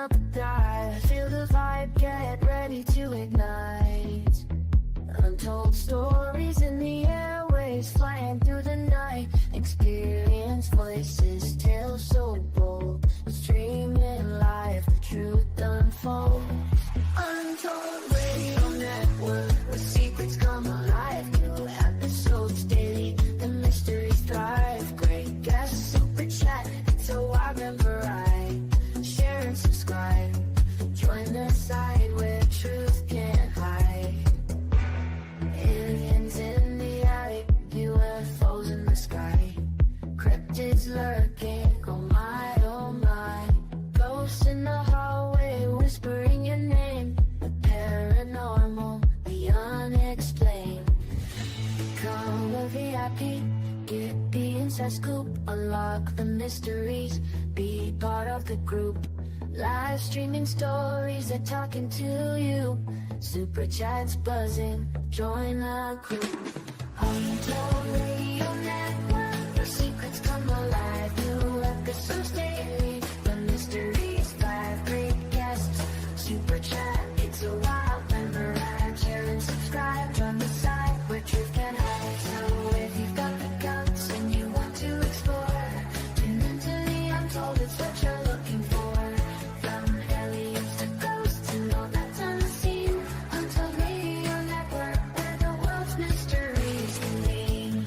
up a dive. Feel the vibe, get ready to ignite. Untold stories in the airways, flying through the night. Experience voices, tales so bold. Streaming live, the truth unfolds. Untold Radio Network, where secrets come alive. New episodes daily, the mysteries thrive. Great guests, super chat, it's a wide variety. Share and subscribe, join the side where truth can't hide. Aliens in the attic, UFOs in the sky. Cryptids lurking, oh my, oh my. Ghosts in the hallway, whispering your name. The paranormal, the unexplained. Become a VIP, get the inside scoop. Unlock the mysteries, be part of the group. Live streaming stories, they're talking to you. Super chats buzzing, join the crew. Untold Radio Network, the secrets come alive. New episodes daily, the mysteries thrive. Great guests, super chat, it's a wild ride. Share and subscribe, join the side where truth can hide. So if you've got the guts and you want to explore, tune into the untold, it's what you're looking for. From aliens to ghosts and all that's unseen. Untold Radio Network, where the world's mysteries convene.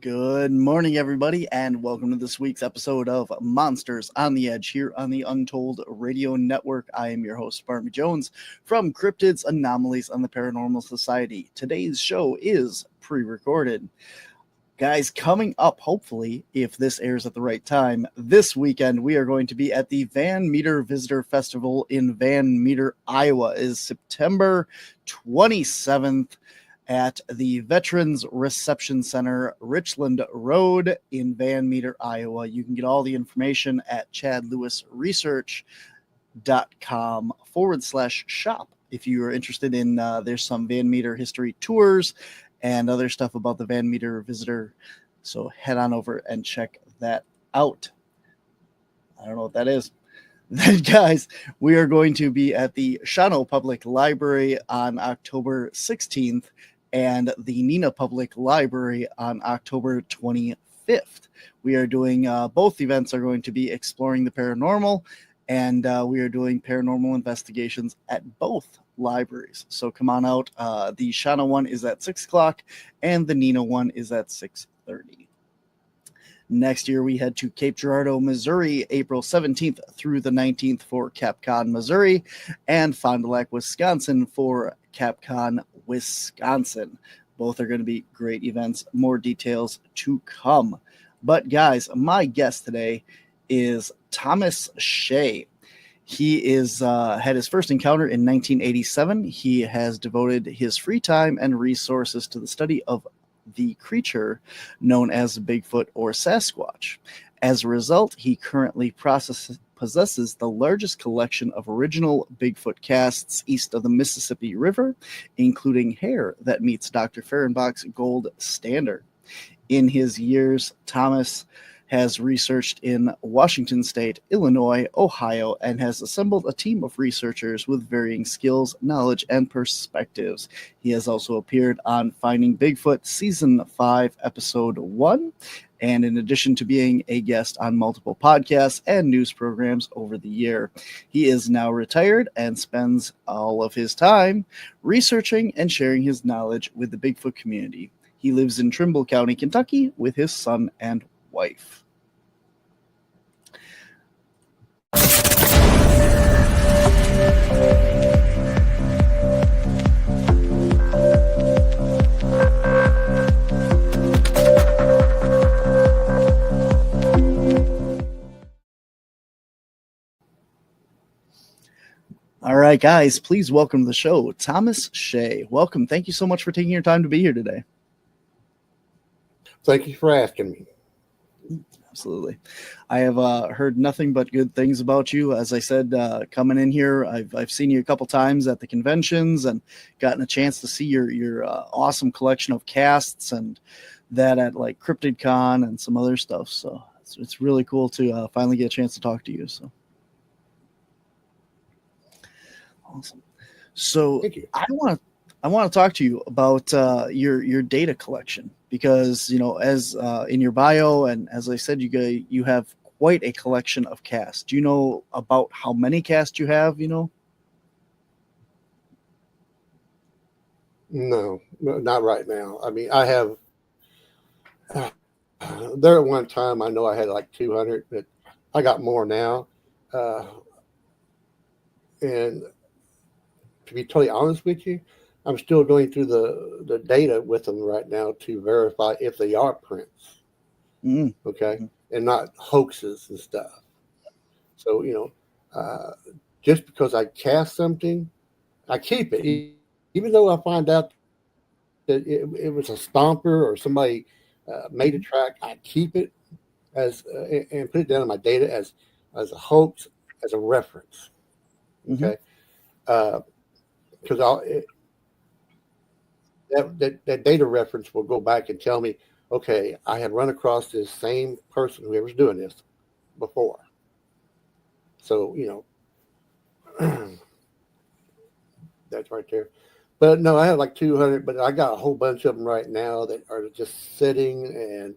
Good morning, everybody, and welcome to this week's episode of Monsters on the Edge here on the Untold Radio Network. I am your host, Barmy Jones, from Cryptids, Anomalies, and the Paranormal Society. Today's show is pre-recorded. Guys, coming up, hopefully, if this airs at the right time, this weekend we are going to be at the Van Meter Visitor Festival in Van Meter, Iowa. It is September 27th. At the Veterans Reception Center, Richland Road in Van Meter, Iowa. You can get all the information at chadlewisresearch.com/shop. If you are interested in, there's some Van Meter history tours and other stuff about the Van Meter Visitor. So head on over and check that out. I don't know what that is. Then, guys, we are going to be at the Shawano Public Library on October 16th. And the Neenah Public Library on October 25th. We are doing, both events are going to be exploring the paranormal, and we are doing paranormal investigations at both libraries. So come on out. The Shawano one is at 6 o'clock, and the Neenah one is at 6:30. Next year, we head to Cape Girardeau, Missouri, April 17th through the 19th for CapCon, Missouri, and Fond du Lac, Wisconsin for CapCon, Wisconsin. Both are going to be great events. More details to come. But guys, my guest today is Thomas Shay. He is had his first encounter in 1987. He has devoted his free time and resources to the study of the creature known as Bigfoot or Sasquatch. As a result, he currently possesses the largest collection of original Bigfoot casts east of the Mississippi River, including hair that meets Dr. Fahrenbach's gold standard. In his years, Thomas has researched in Washington State, Illinois, Ohio, and has assembled a team of researchers with varying skills, knowledge, and perspectives. He has also appeared on Finding Bigfoot Season 5, Episode 1, and in addition to being a guest on multiple podcasts and news programs over the year, he is now retired and spends all of his time researching and sharing his knowledge with the Bigfoot community. He lives in Trimble County, Kentucky, with his son and wife. All right, guys, please welcome to the show, Thomas Shay. Welcome. Thank you so much for taking your time to be here today. Thank you for asking me. Absolutely. I have heard nothing but good things about you. As I said, coming in here, I've seen you a couple times at the conventions and gotten a chance to see your awesome collection of casts and that at like CryptidCon and some other stuff. So it's really cool to finally get a chance to talk to you. So awesome. So I want to talk to you about your data collection, because, you know, as in your bio and as I said, you have quite a collection of casts. Do you know about how many casts you have? You know? No, not right now. I mean, I have. There at one time, I know I had like 200, but I got more now. And to be totally honest with you, I'm still going through the data with them right now to verify if they are prints. Okay. And not hoaxes and stuff. So, you know, just because I cast something, I keep it. Even though I find out that it was a stomper or somebody made a track, I keep it as and put it down in my data as a hoax, as a reference. Okay. Because that data reference will go back and tell me, okay, I had run across this same person, whoever's doing this, before. So, you know, that's right there. But no, I have like 200, but I got a whole bunch of them right now that are just sitting, and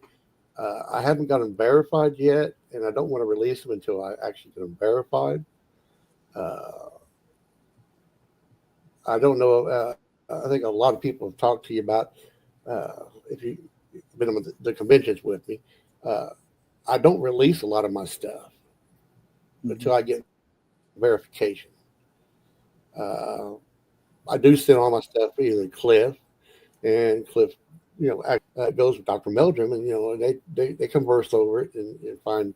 I haven't got them verified yet, and I don't want to release them until I actually get them verified. I don't know. I think a lot of people have talked to you about, if you've been on the conventions with me, I don't release a lot of my stuff until I get verification. I do send all my stuff either to Cliff, and Cliff, you know, goes with Dr. Meldrum, and, you know, they converse over it and find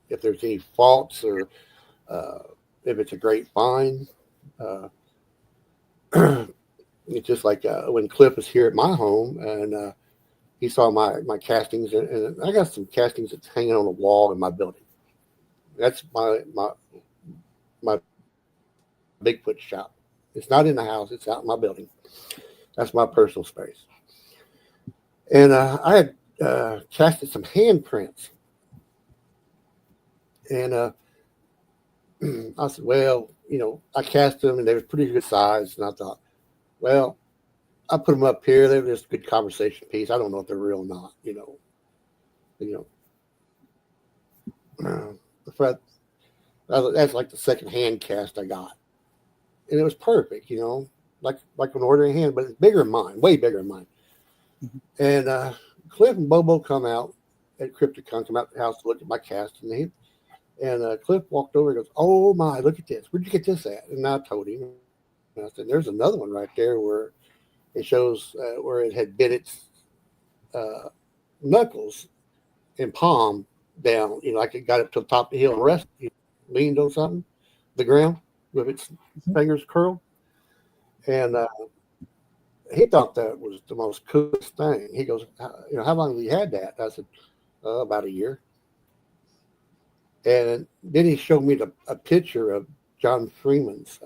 if there's any faults or if it's a great find. It's just like when Cliff was here at my home, and he saw my castings, and I got some castings that's hanging on the wall in my building. That's my Bigfoot shop. It's not in the house; it's out in my building. That's my personal space. And I had casted some handprints, and I said, well, you know, I cast them, and they were pretty good size, and I thought, well, I put them up here. They were just a good conversation piece. I don't know if they're real or not, you know. That's like the second hand cast I got, and it was perfect, you know, like an ordinary hand, but it's bigger than mine, way bigger than mine. And Cliff and Bobo come out at CryptidCon, come out the house to look at my cast, and Cliff walked over and goes, "Oh my, look at this! Where'd you get this at?" And I told him. And I said, "There's another one right there where it shows where it had bit its knuckles and palm down, you know, like it got up to the top of the hill and rested, leaned on something, the ground, with its fingers curled." And he thought that was the most coolest thing. He goes, "You know, how long have you had that?" I said, "About a year." And then he showed me a picture of John Freeman's,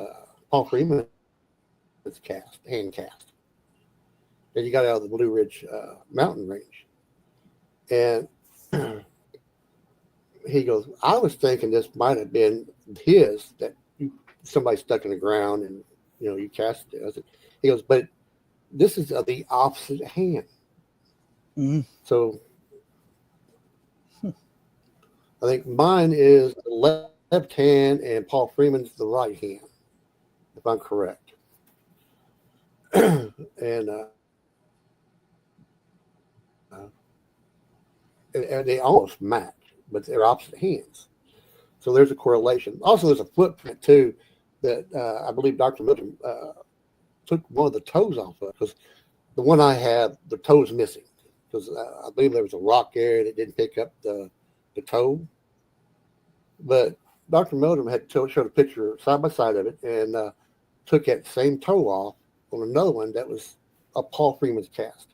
Paul Freeman's hand cast that he got out of the Blue Ridge mountain range. And he goes, I was thinking this might have been his, that somebody stuck in the ground and, you cast it. He goes, but this is of the opposite hand. Mm-hmm. So I think mine is the left hand and Paul Freeman's the right hand, if I'm correct. and they almost match, but they're opposite hands. So there's a correlation. Also, there's a footprint too that I believe Dr. Milton took one of the toes off of, because the one I have, the toe's missing, because I believe there was a rock there that didn't pick up the toe. But Dr. Milton had showed a picture side by side of it and took that same toe off on another one that was a Paul Freeman's cast.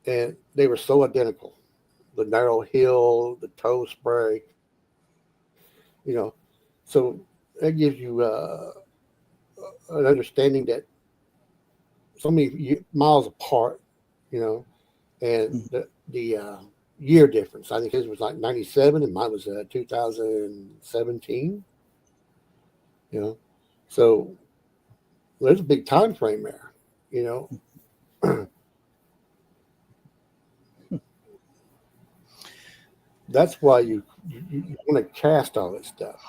And they were so identical. The narrow heel, the toe spray, so that gives you an understanding that so many miles apart, and the year difference. I think his was like 97 and mine was 2017. So there's a big time frame there. That's why you want to cast all this stuff.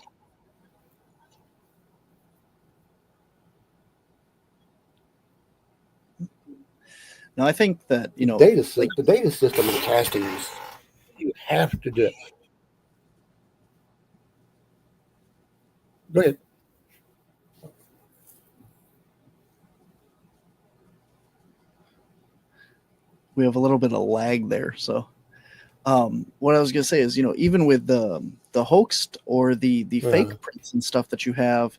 Now, I think that, the data system in casting is, you have to do it. Go ahead. we have a little bit of lag there. So what I was going to say is, even with the hoaxed or the fake prints and stuff that you have,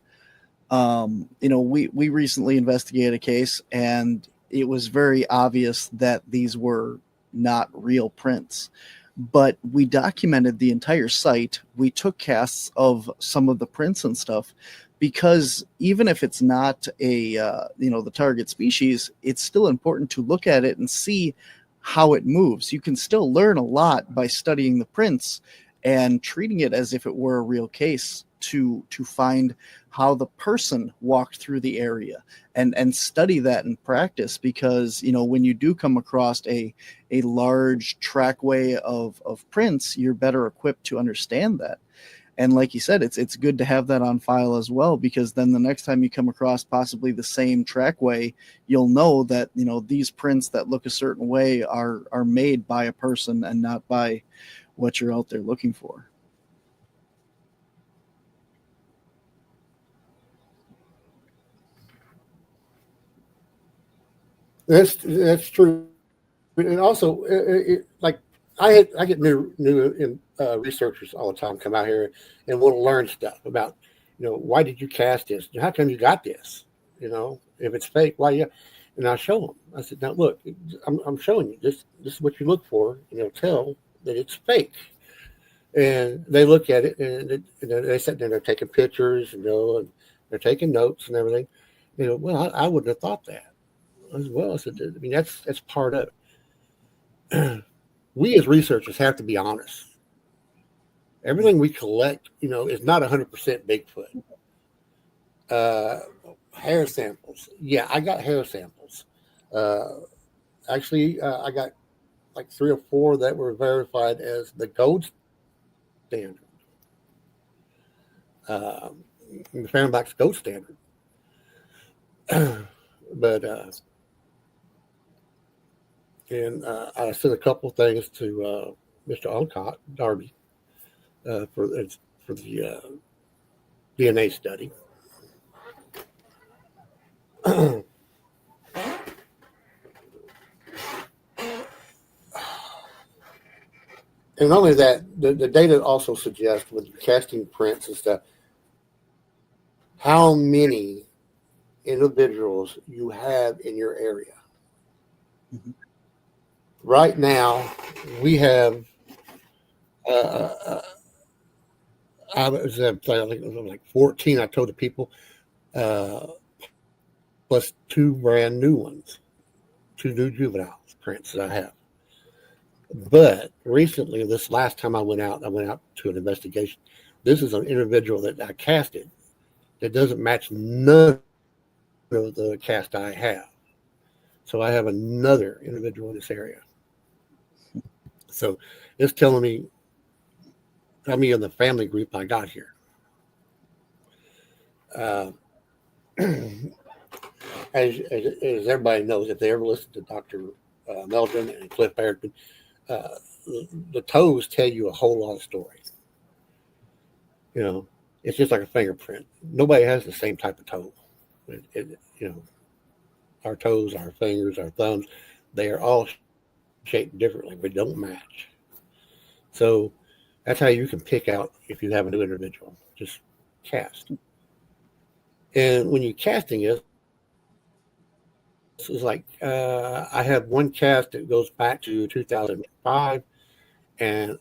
we recently investigated a case, and it was very obvious that these were not real prints. But we documented the entire site. We took casts of some of the prints and stuff, because even if it's not the target species, it's still important to look at it and see how it moves. You can still learn a lot by studying the prints and treating it as if it were a real case, to find how the person walked through the area and study that in practice. Because, when you do come across a large trackway of prints, you're better equipped to understand that. And like you said, it's good to have that on file as well, because then the next time you come across possibly the same trackway, you'll know that, these prints that look a certain way are made by a person and not by what you're out there looking for. That's true, and also like I get new researchers all the time come out here and want to learn stuff about, why did you cast this? How come you got this? If it's fake, why? Yeah, and I show them. I said, now look, I'm showing you this. This is what you look for, and tell that it's fake. And they look at it, and they sit there, they're taking pictures, and they're taking notes and everything. Well, I wouldn't have thought that. As well. I said, that's part of it. We as researchers have to be honest. Everything we collect, is not 100% Bigfoot. Hair samples. Yeah, I got hair samples. Actually, I got like 3 or 4 that were verified as the gold standard. The Fahrenbach's gold standard. But I sent a couple things to Mr. Olcott, Darby, for the DNA study. And not only that, the data also suggests with casting prints and stuff, how many individuals you have in your area. Mm-hmm. Right now, we have I was like 14. I told the people, plus 2 brand new ones, 2 new juveniles prints that I have. But recently, this last time I went out to an investigation. This is an individual that I casted that doesn't match none of the cast I have. So I have another individual in this area. So it's telling me how many in the family group I got here. As everybody knows, if they ever listen to Dr. Meldrum and Cliff Barrington, the toes tell you a whole lot of stories. You know, it's just like a fingerprint. Nobody has the same type of toe. You know, our toes, our fingers, our thumbs, they are all shaped differently. We don't match. So that's how you can pick out if you have a new individual. Just cast. And when you're casting it, it's like I have one cast that goes back to 2005, and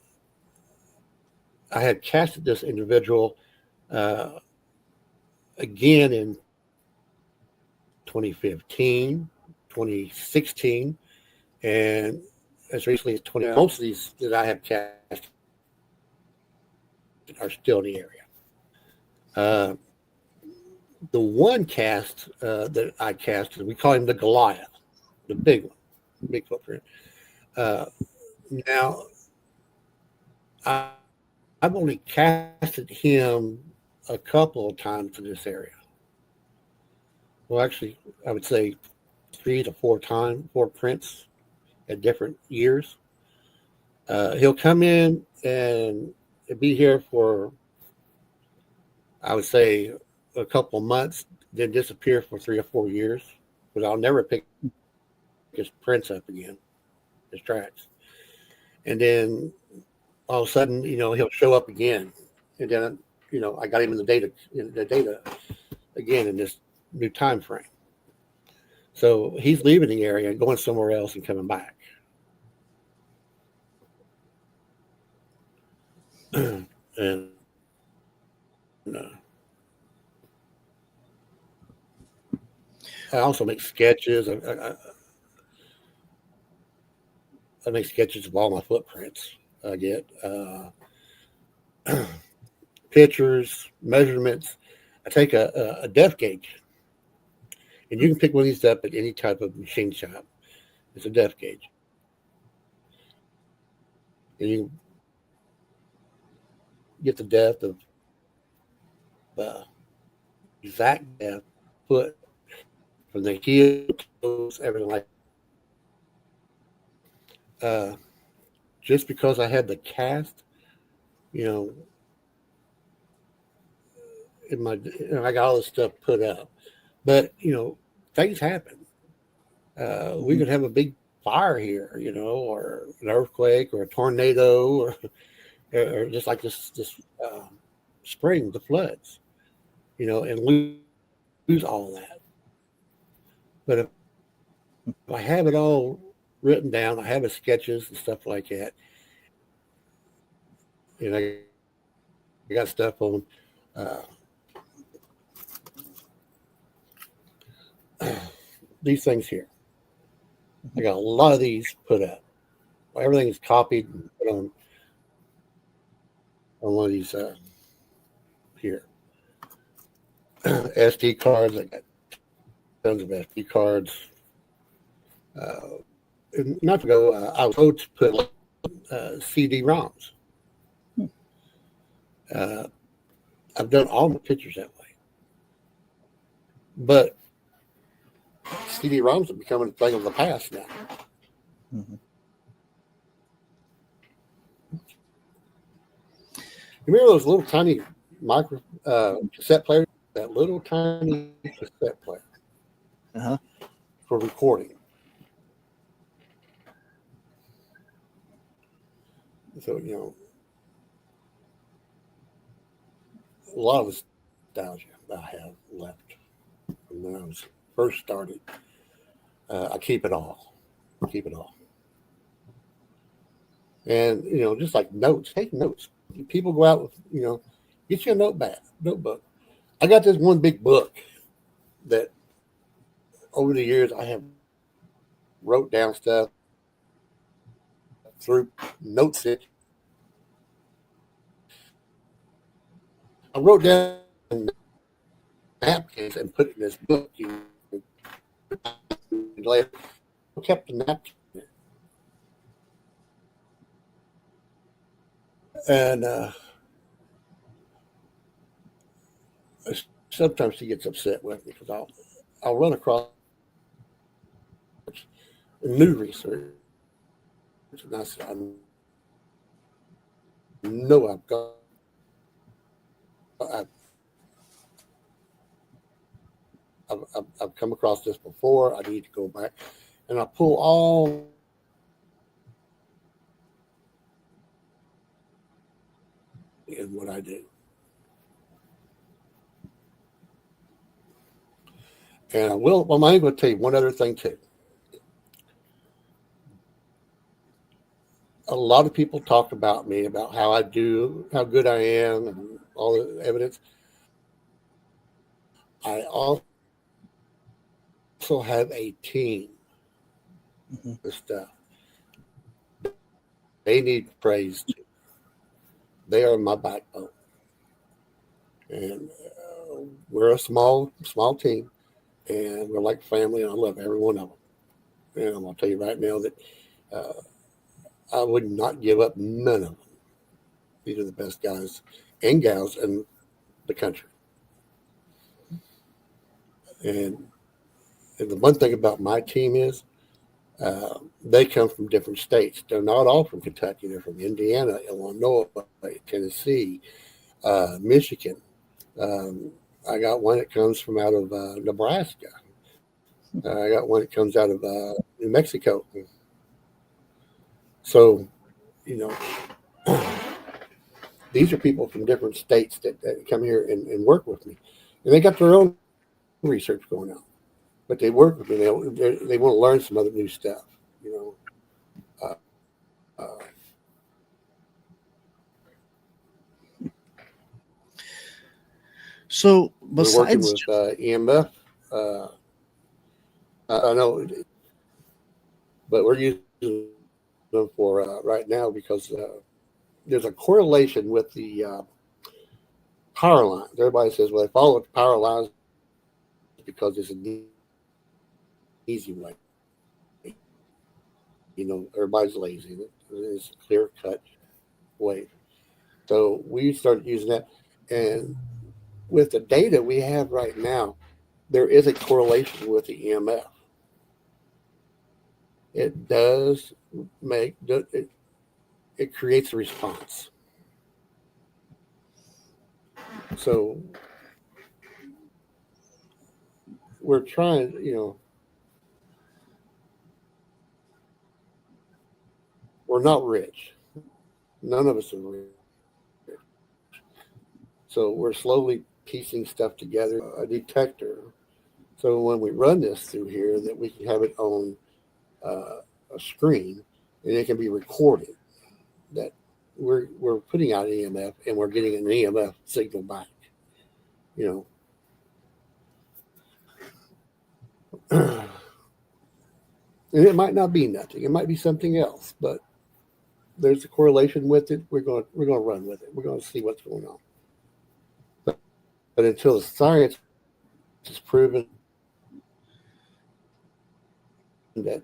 I had casted this individual again in 2015, 2016, and as recently as 20. Most of these that I have cast are still in the area. The one cast that I cast, we call him the Goliath, the big one, big footprint. Now, I've only casted him a couple of times in this area. Well, actually, I would say 3 to 4 prints at different years. He'll come in and be here for, I would say, a couple of months, then disappear for 3 or 4 years, because I'll never pick his prints up again, his tracks. And then all of a sudden, you know, he'll show up again, and then, you know, I got him in the data again in this new time frame. So he's leaving the area and going somewhere else and coming back. And I also make sketches. I make sketches of all my footprints. I get pictures, measurements. I take a depth gauge, and you can pick one of these up at any type of machine shop. It's a depth gauge, and you get the depth of exact depth foot from the heel, toes, everything like that. Just because I had the cast, you know, I got all this stuff put up, but you know, things happen. We could have a big fire here, you know, or an earthquake, or a tornado, or just like this spring, the floods, you know, and lose all that. But if I have it all written down, I have the sketches and stuff like that, and I got stuff on these things here. I got a lot of these put up. Everything is copied and put on one of these here. SD cards. I got tons of SD cards. Not to go, I was told to put CD-ROMs. I've done all my pictures that way. But CD-ROMs are becoming a thing of the past now. Mm-hmm. You remember those little tiny cassette players? That little tiny cassette player for recording. So, you know, a lot of nostalgia I have left from when I was first started. I keep it all. And, you know, just like notes, take notes. People go out with, you know, get you a notebook. I got this one big book that over the years I have wrote down stuff through notes it. I wrote down napkins and put it in this book. Later, I kept the napkin. And sometimes she gets upset with me because I'll run across new research, and I said, I know I've come across this before. I need to go back, and I pull all in what I do. And I'm going to tell you one other thing too. A lot of people talk about me, about how I do, how good I am, and all the evidence. I also have a team of stuff. They need praise too. They are my backbone. And we're a small team, and we're like family, and I love every one of them. And I'm going to tell you right now that I would not give up none of them. These are the best guys and gals in the country. And the one thing about my team is they come from different states. They're not all from Kentucky. They're from Indiana, Illinois, Tennessee, Michigan. I got one that comes from out of Nebraska. I got one that comes out of New Mexico. So, these are people from different states that come here and work with me. And they got their own research going on. But they work with me. They want to learn some other new stuff, So we're working besides with EMF. I know, but we're using them for right now because there's a correlation with the power lines. Everybody says, well, they follow the power lines because it's an easy way. Everybody's lazy. It's a clear-cut way. So we started using that. And with the data we have right now, there is a correlation with the EMF. It does it creates a response. So we're trying, we're not rich. None of us are rich. So we're slowly piecing stuff together, a detector. So when we run this through here, that we can have it on a screen and it can be recorded that we're putting out EMF and we're getting an EMF signal back, And it might not be nothing. It might be something else, but there's a correlation with it. We're going to run with it. We're going to see what's going on. But until the science is proven that,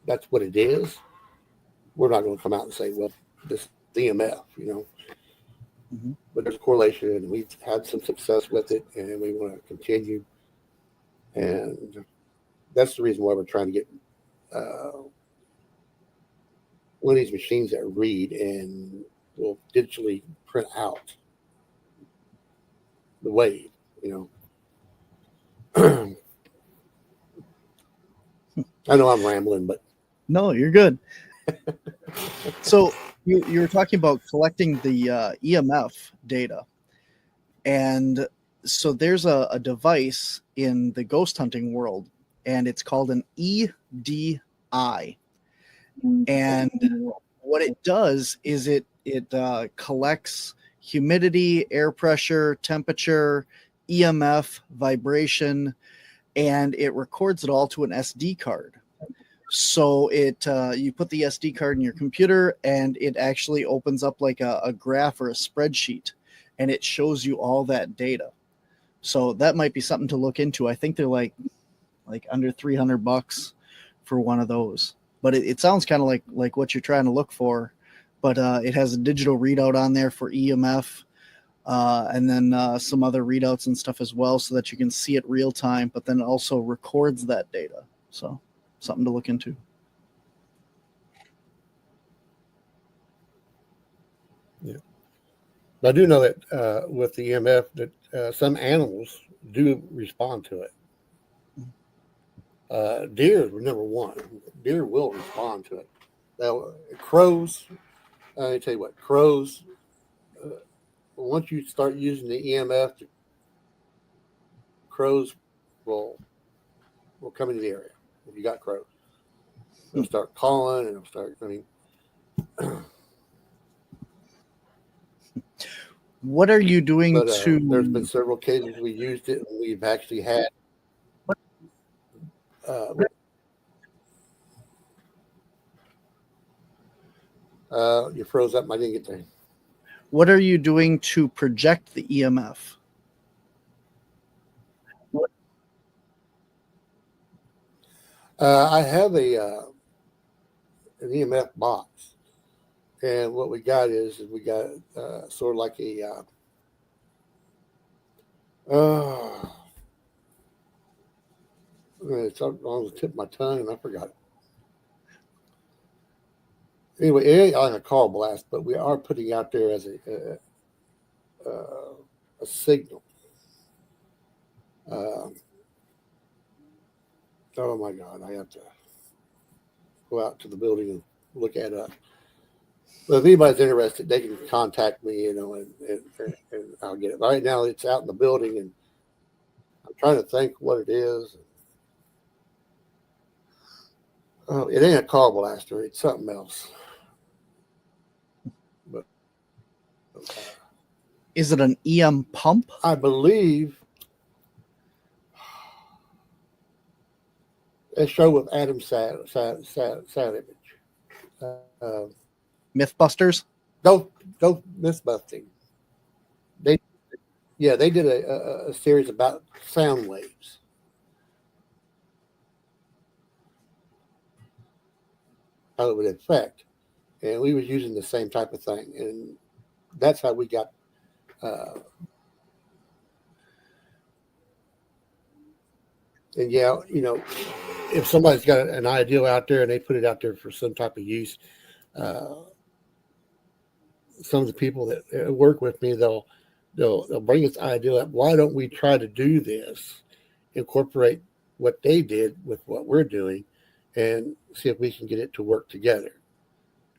that's what it is, we're not going to come out and say, well, this EMF, But there's a correlation, and we've had some success with it, and we want to continue. And that's the reason why we're trying to get one of these machines that read and will digitally print out the wave, I know I'm rambling, but no, you're good. So you were talking about collecting the EMF data, and so there's a device in the ghost hunting world, and it's called an EDI. And what it does is it collects humidity, air pressure, temperature, EMF, vibration, and it records it all to an SD card. So it you put the SD card in your computer, and it actually opens up like a graph or a spreadsheet, and it shows you all that data. So that might be something to look into. I think they're like under $300 for one of those. But it sounds kind of like what you're trying to look for. But it has a digital readout on there for EMF, and then some other readouts and stuff as well, so that you can see it real time. But then it also records that data. So something to look into. Yeah, but I do know that with the EMF, that some animals do respond to it. Deer is number one. Deer will respond to it. Now, crows, I tell you what, crows, once you start using the EMF, crows will come into the area. If you got crows, they'll start calling, and they'll start, I mean. What are you doing But to... there's been several cases we used it, and we've actually had you froze up. I didn't get there. What are you doing to project the EMF? I have an EMF box, and what we got is we got sort of like a it's on the tip of my tongue, and I forgot it. Anyway, it ain't like a call blast, but we are putting out there as a signal. Oh my God, I have to go out to the building and look at it. But if anybody's interested, they can contact me, and I'll get it. Right now, it's out in the building, and I'm trying to think what it is. Oh, it ain't a call blaster; it's something else. But is it an EM pump? I believe a show with Adam Savage. Mythbusters? Don't Mythbusting. They did a series about sound waves. How it would affect, and we was using the same type of thing, and that's how we got. And yeah, if somebody's got an idea out there and they put it out there for some type of use, some of the people that work with me, they'll bring this idea up. Why don't we try to do this, incorporate what they did with what we're doing, and see if we can get it to work together?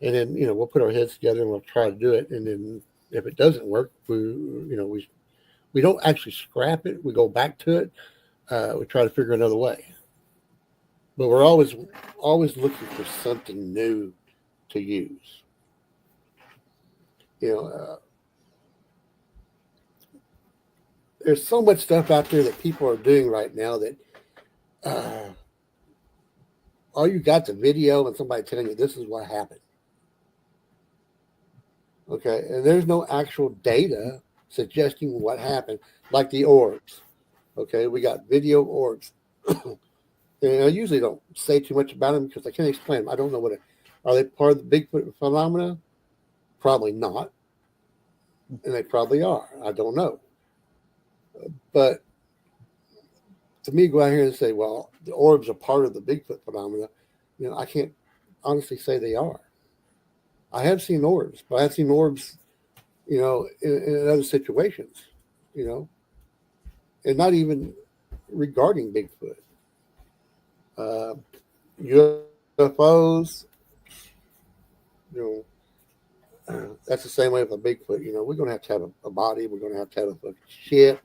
And then we'll put our heads together and we'll try to do it. And then if it doesn't work, we don't actually scrap it. We go back to it. We try to figure another way. But we're always looking for something new to use. There's so much stuff out there that people are doing right now that all you got the video and somebody telling you this is what happened. Okay, and there's no actual data suggesting what happened, like the orbs. Okay, we got video orbs. And I usually don't say too much about them because I can't explain them. I don't know are they part of the Bigfoot phenomena? Probably not. And they probably are. I don't know. But to me, go out here and say, well, the orbs are part of the Bigfoot phenomena, I can't honestly say they are. I have seen orbs, but I've seen orbs, in other situations, and not even regarding Bigfoot. UFOs, that's the same way with a Bigfoot. We're going to have a body. We're going to have a fucking ship.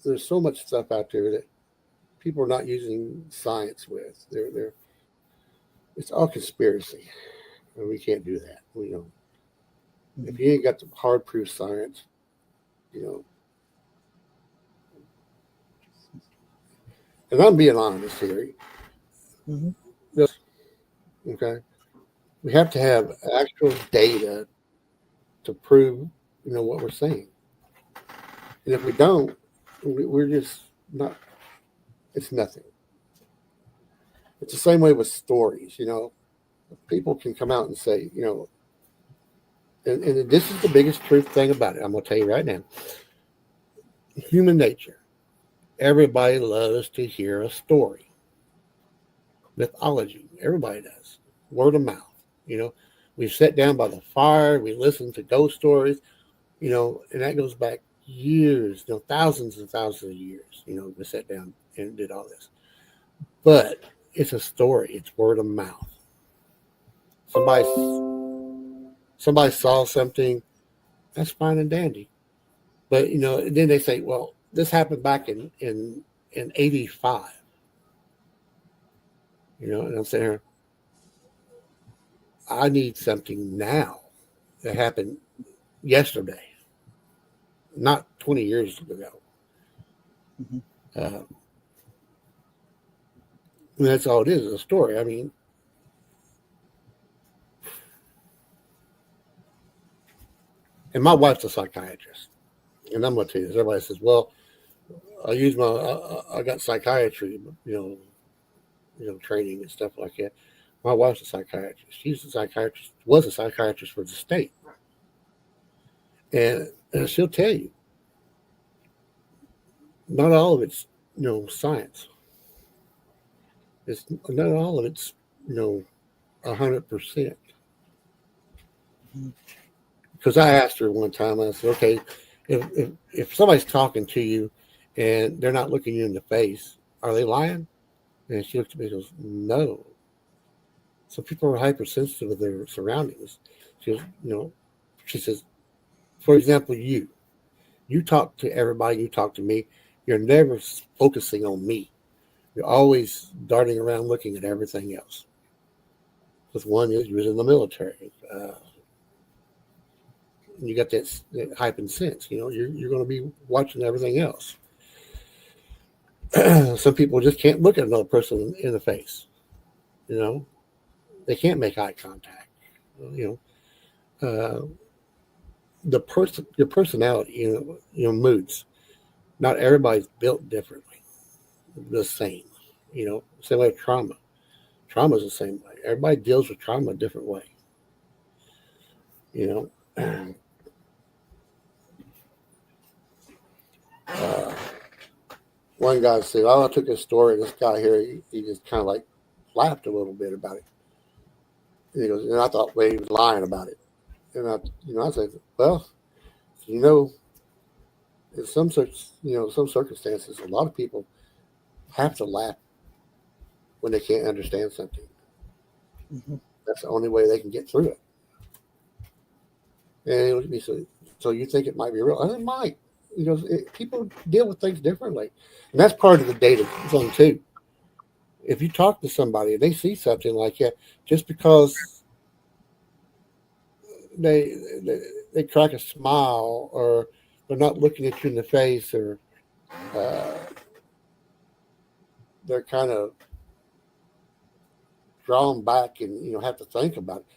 There's so much stuff out there that people are not using science with. It's all conspiracy, and we can't do that. If you ain't got the hard proof science, and I'm being honest here. Mm-hmm. Just, okay, we have to have actual data to prove, what we're saying. And if we don't, we're just not. It's nothing. It's the same way with stories. People can come out and say, and this is the biggest truth thing about it. I'm going to tell you right now. Human nature. Everybody loves to hear a story. Mythology. Everybody does. Word of mouth. We sit down by the fire. We listen to ghost stories. And that goes back years, thousands and thousands of years. We sat down and did all this. But it's a story. It's word of mouth. Somebody saw something. That's fine and dandy. But then they say, well, this happened back in 85. And I'm saying, I need something now that happened yesterday, not 20 years ago. Mm-hmm. And that's all it is, a story. I mean, and my wife's a psychiatrist. And I'm going to tell you this. Everybody says, well, I got psychiatry, training and stuff like that. My wife's a psychiatrist. Was a psychiatrist for the state. And she'll tell you, not all of it's, science. It's not all of it's, 100%. Because I asked her one time, I said, okay, if somebody's talking to you and they're not looking you in the face, are they lying? And she looked at me and goes, no. Some people are hypersensitive of their surroundings. She goes, she says, for example, you talk to everybody, you talk to me, you're never focusing on me. You're always darting around looking at everything else. Because one is you was in the military. You got that heightened sense, you're going to be watching everything else. Some people just can't look at another person in the face. They can't make eye contact. Your personality, moods. Not everybody's built differently, the same. Same way with trauma. Trauma is the same way. Everybody deals with trauma a different way. One guy said, I took a story. This guy here, he just kind of like laughed a little bit about it. And he goes, and I thought, well, he was lying about it. And I said, well, in some circumstances, a lot of people have to laugh when they can't understand something. Mm-hmm. That's the only way they can get through it. And he looked at me and said, so you think it might be real? I said, it might. People deal with things differently. And that's part of the data thing, too. If you talk to somebody and they see something like that, just because they crack a smile or they're not looking at you in the face or they're kind of drawn back and, have to think about it.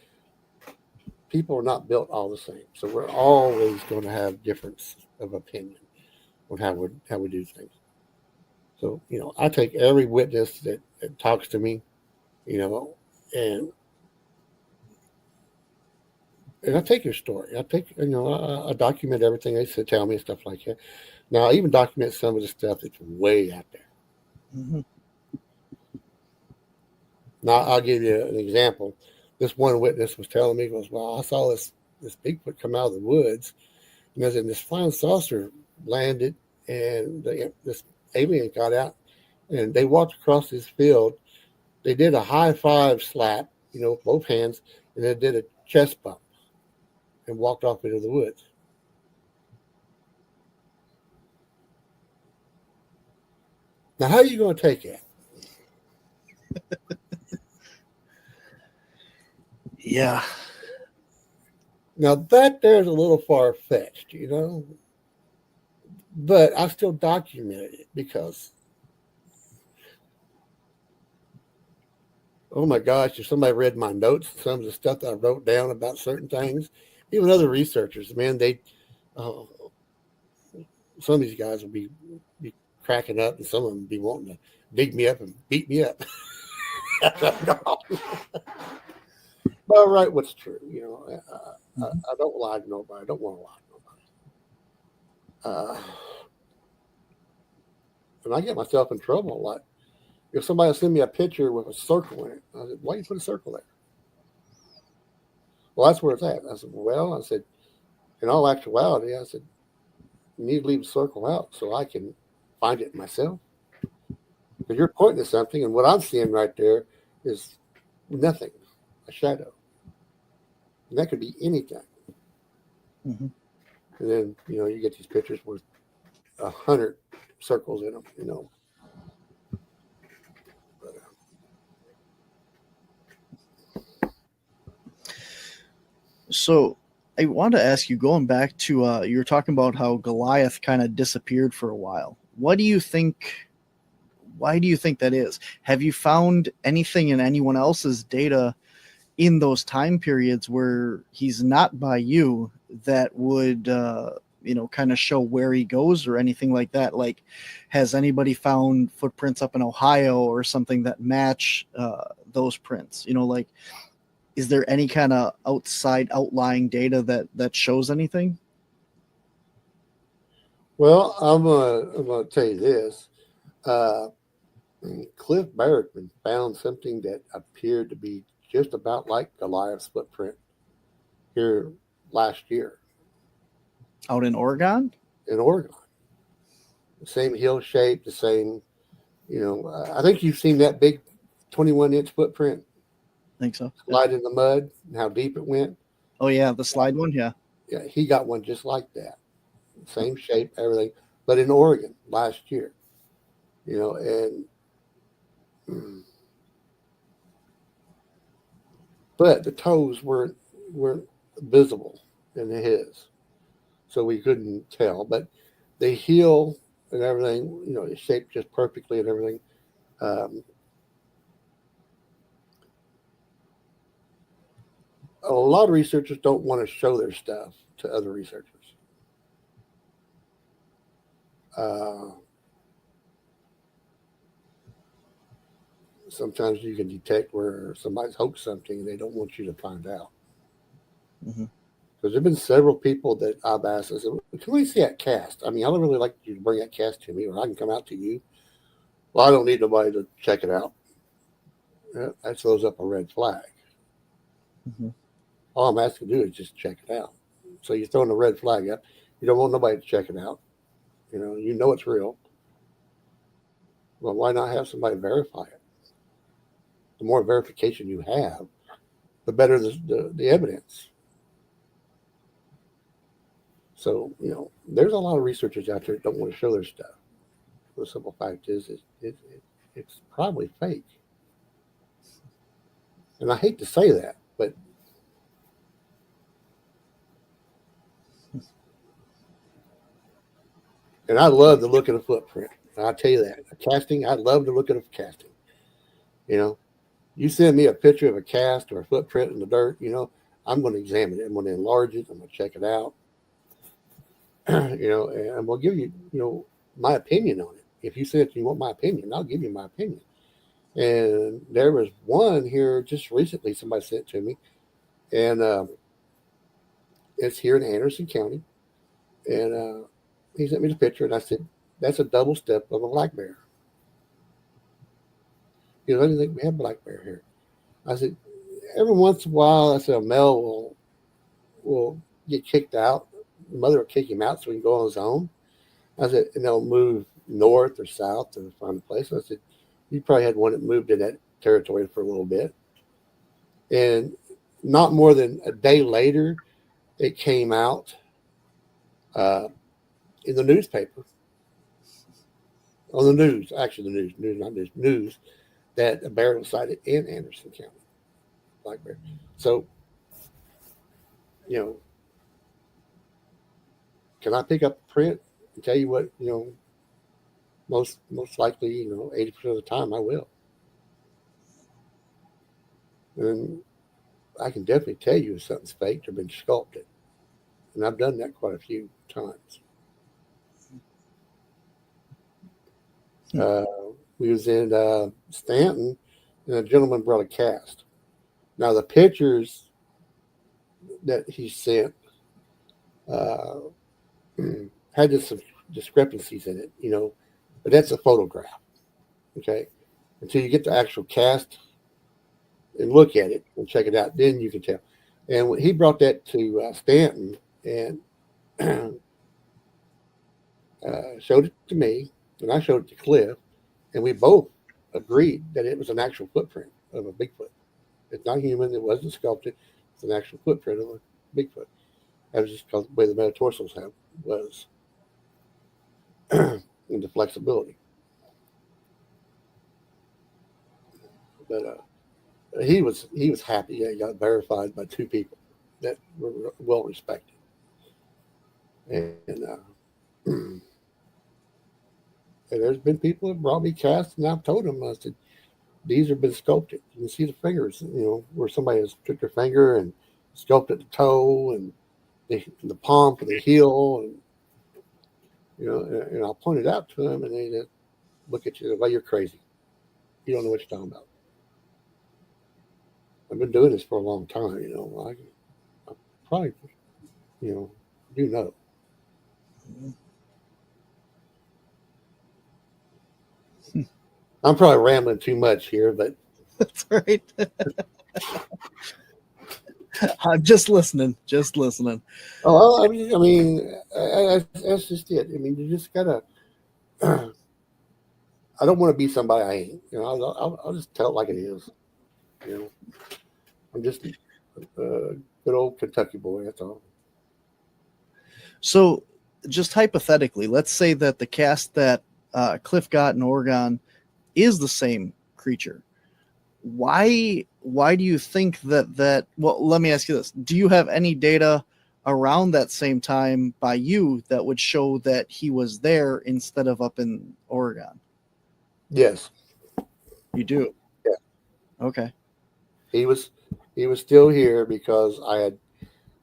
People are not built all the same. So we're always going to have difference of opinion on how we do things. So, I take every witness that talks to me, and I take your story. I take, I document everything they say, tell me and stuff like that. Now, I even document some of the stuff that's way out there. Mm-hmm. Now, I'll give you an example. This one witness was telling me, goes, well, I saw this Bigfoot come out of the woods, and this flying saucer landed, and this alien got out, and they walked across this field. They did a high five slap, both hands, and they did a chest bump and walked off into the woods. Now, how are you going to take that? Yeah. Now, that there's a little far-fetched, but I still documented it because Oh my gosh, if somebody read my notes, some of the stuff that I wrote down about certain things, even other researchers, man, uh, some of these guys will be cracking up, and some of them be wanting to dig me up and beat me up. But I write what's true. You know, I don't lie to nobody. I don't want to lie to nobody. And I get myself in trouble. Like, if somebody will send me a picture with a circle in it, I said, why you put a circle there? Well, that's where it's at. I said, well, I said, in all actuality, I said, you need to leave a circle out so I can find it myself. Because you're pointing to something, and what I'm seeing right there is nothing, a shadow. And that could be anything. Mm-hmm. And then, you know, you get these pictures with 100 circles in them, you know. So I want to ask you, going back to you were talking about how Goliath kind of disappeared for a while. What do you think? Why do you think that is? Have you found anything in anyone else's data in those time periods where he's not by you that would kind of show where he goes or anything like that? Like, has anybody found footprints up in Ohio or something that match those prints? You know, like, is there any kind of outside outlying data that shows anything? Well, I'm gonna tell you this. Cliff Barrettman found something that appeared to be just about like Goliath's footprint here last year. Out in Oregon? In Oregon. The same hill shape, the same, you know, I think you've seen that big 21-inch footprint. I think so. Slide in the mud and how deep it went. Oh, yeah, the slide one, yeah. Yeah, he got one just like that. Same shape, everything, but in Oregon last year. You know, and but the toes weren't visible in his, so we couldn't tell. But the heel and everything, you know, it's shaped just perfectly and everything. A lot of researchers don't want to show their stuff to other researchers. Sometimes you can detect where somebody's hoaxed something and they don't want you to find out. Mm-hmm. Because there have been several people that I've asked, I said, can we see that cast? I mean, I don't really like you to bring that cast to me, or I can come out to you. Well, I don't need nobody to check it out. That throws up a red flag. Mm-hmm. All I'm asking to do is just check it out. So you're throwing a red flag up. You don't want nobody to check it out. You know it's real. Well, why not have somebody verify it? The more verification you have, the better the evidence. So, you know, there's a lot of researchers out there that don't want to show their stuff. The simple fact is it's probably fake. And I hate to say that, but and I love the look of the footprint. I'll tell you that. A casting, I love the look of the casting. You know, you send me a picture of a cast or a footprint in the dirt, you know, I'm going to examine it. I'm going to enlarge it. I'm going to check it out. You know, and I'm going to give you, you know, my opinion on it. If you said you want my opinion, I'll give you my opinion. And there was one here just recently somebody sent to me, and it's here in Anderson County. And he sent me the picture, and I said, that's a double step of a black bear. You know, I didn't think we have black bear here. I said, every once in a while, I said, a male will get kicked out. The mother will kick him out so he can go on his own. I said, and they'll move north or south to find a place. I said, you probably had one that moved in that territory for a little bit. And not more than a day later, it came out in the newspaper. On the news, actually the news, that a bear was sighted in Anderson County, black bear. So, you know, can I pick up a print and tell you what, you know, most likely, you know, 80% of the time I will. And I can definitely tell you if something's faked or been sculpted. And I've done that quite a few times. We was in Stanton, and a gentleman brought a cast. Now, the pictures that he sent had just some discrepancies in it, but that's a photograph, okay? Until you get the actual cast and look at it and check it out, then you can tell. And when he brought that to Stanton and showed it to me, and I showed it to Cliff, and we both agreed that it was an actual footprint of a Bigfoot. It's not human. It wasn't sculpted. It's an actual footprint of a Bigfoot. That was just because the way the metatarsals was and the flexibility. But he was happy. Yeah, he got verified by two people that were well respected. And and there's been people that brought me casts, and I've told them, I said, these have been sculpted. You can see the fingers, where somebody has took their finger and sculpted the toe and the palm to the heel, and and I'll point it out to them, and they just look at you like you're crazy. You don't know what you're talking about. I've been doing this for a long time, I probably, do know. I'm probably rambling too much here, but that's all right. I'm just listening. Oh, I mean, that's just it. I mean, you just gotta. I don't want to be somebody I ain't. I'll just tell it like it is. I'm just a good old Kentucky boy. That's all. So, just hypothetically, let's say that the cast that Cliff got in Oregon is the same creature. Why do you think that well, let me ask you this. Do you have any data around that same time by you that would show that he was there instead of up in Oregon? Yes. You do? Yeah. Okay. He was still here because I had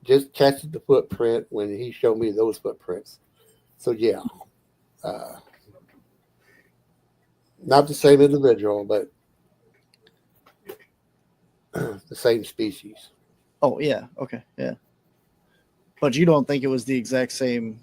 just casted the footprint when he showed me those footprints. So yeah. Not the same individual, but the same species. Oh yeah, okay, yeah. But you don't think it was the exact same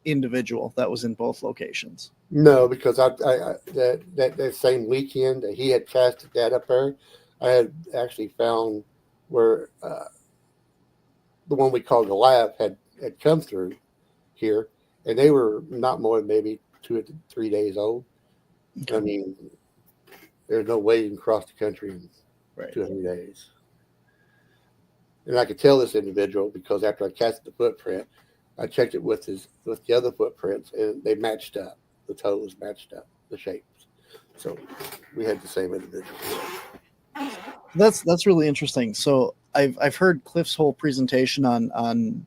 individual that was in both locations? No, because I that same weekend that he had casted that up there, I had actually found where the one we called the lab had come through here, and they were not more than maybe 2 to 3 days old. Okay. I mean, there's no way you can cross the country in 2 or 3 days. And I could tell this individual because after I casted the footprint, I checked it with the other footprints, and they matched up. The toes matched up, the shapes. So we had the same individual. That's really interesting. So I've heard Cliff's whole presentation on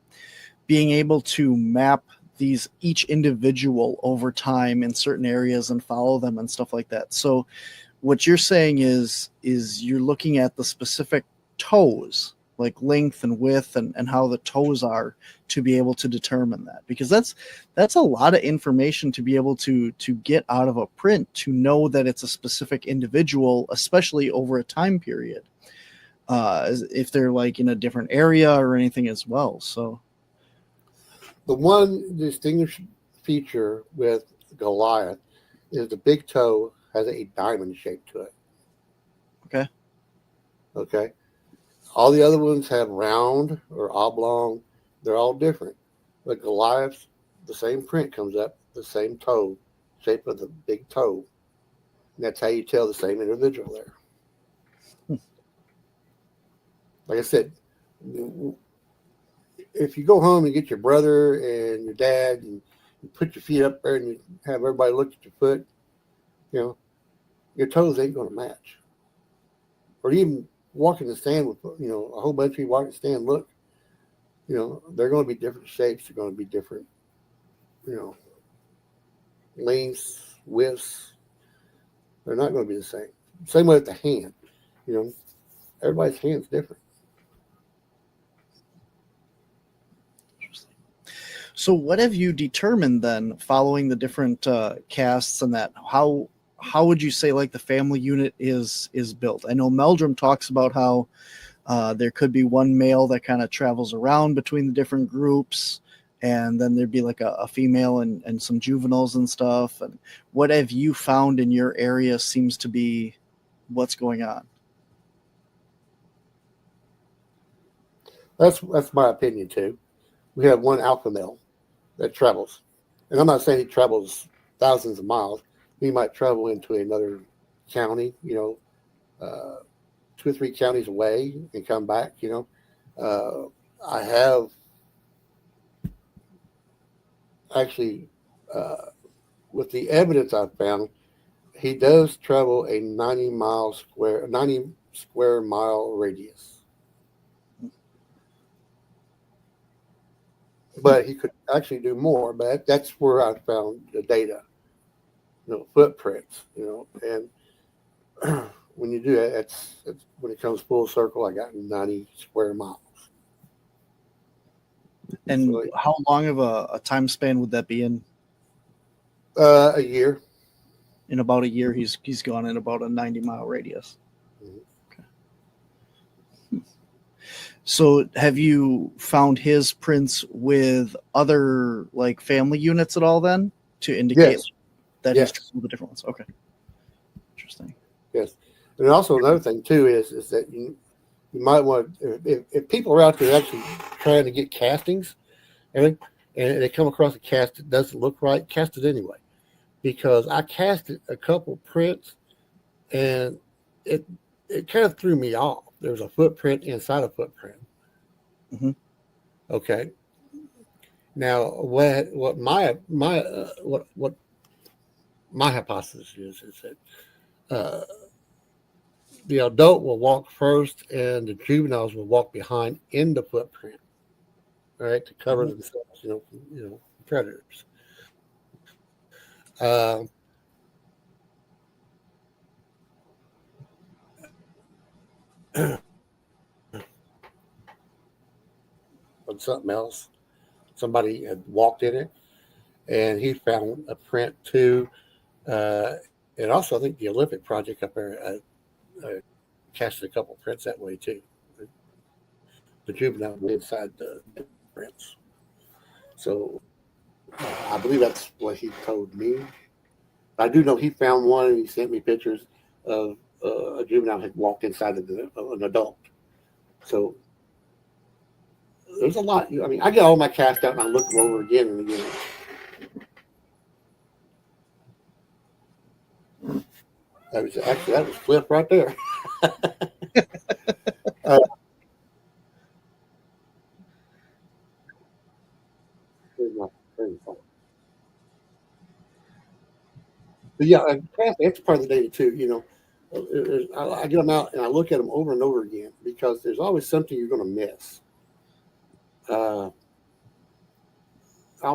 being able to map each individual over time in certain areas and follow them and stuff like that. So what you're saying is you're looking at the specific toes, like length and width and how the toes are, to be able to determine that, because that's a lot of information to be able to get out of a print, to know that it's a specific individual, especially over a time period, if they're like in a different area or anything as well. So the one distinguishing feature with Goliath is the big toe has a diamond shape to it. Okay. All the other ones have round or oblong. They're all different. But Goliath's, the same print comes up, the same toe, shape of the big toe. And that's how you tell the same individual there. Like I said, if you go home and get your brother and your dad and you put your feet up there and you have everybody look at your foot, your toes ain't going to match. Or even walk in the stand with, a whole bunch of you walk in the stand, look, they're going to be different shapes. They're going to be different, lengths, widths. They're not going to be the same. Same way with the hand, everybody's hand's different. So what have you determined then, following the different casts and that? How would you say like the family unit is built? I know Meldrum talks about how there could be one male that kind of travels around between the different groups, and then there'd be like a female and some juveniles and stuff. And what have you found in your area seems to be what's going on? That's my opinion too. We have one alpha male that travels, and I'm not saying he travels thousands of miles. He might travel into another county, 2 or 3 counties away and come back. I have actually, with the evidence I've found, he does travel a 90 square mile radius. But he could actually do more. But that's where I found the data, footprints, and when you do that, it's when it comes full circle, I got 90 square miles. And so, how long of a time span would that be in? A year. In about a year, he's gone in about a 90-mile radius. Mm-hmm. Okay. So have you found his prints with other like family units at all then to indicate that he's traveled the different ones? Okay. Interesting. Yes. And also another thing too is that you might want, if people are out there actually trying to get castings and they come across a cast that doesn't look right, cast it anyway. Because I casted a couple prints and it kind of threw me off. There's a footprint inside a footprint. Mm-hmm. Okay. Now, what my hypothesis is that the adult will walk first and the juveniles will walk behind in the footprint, right, to cover themselves, predators. On something else, somebody had walked in it, and he found a print too. And also, I think the Olympic project up there casted a couple prints that way too. The juvenile inside the prints. So I believe that's what he told me. I do know he found one, and he sent me pictures of a juvenile had walked inside of an adult. So there's a lot. I mean, I get all my cast out and I look them over again and again. That was Cliff right there. But yeah, that's part of the data too. I get them out and I look at them over and over again because there's always something you're going to miss. I'll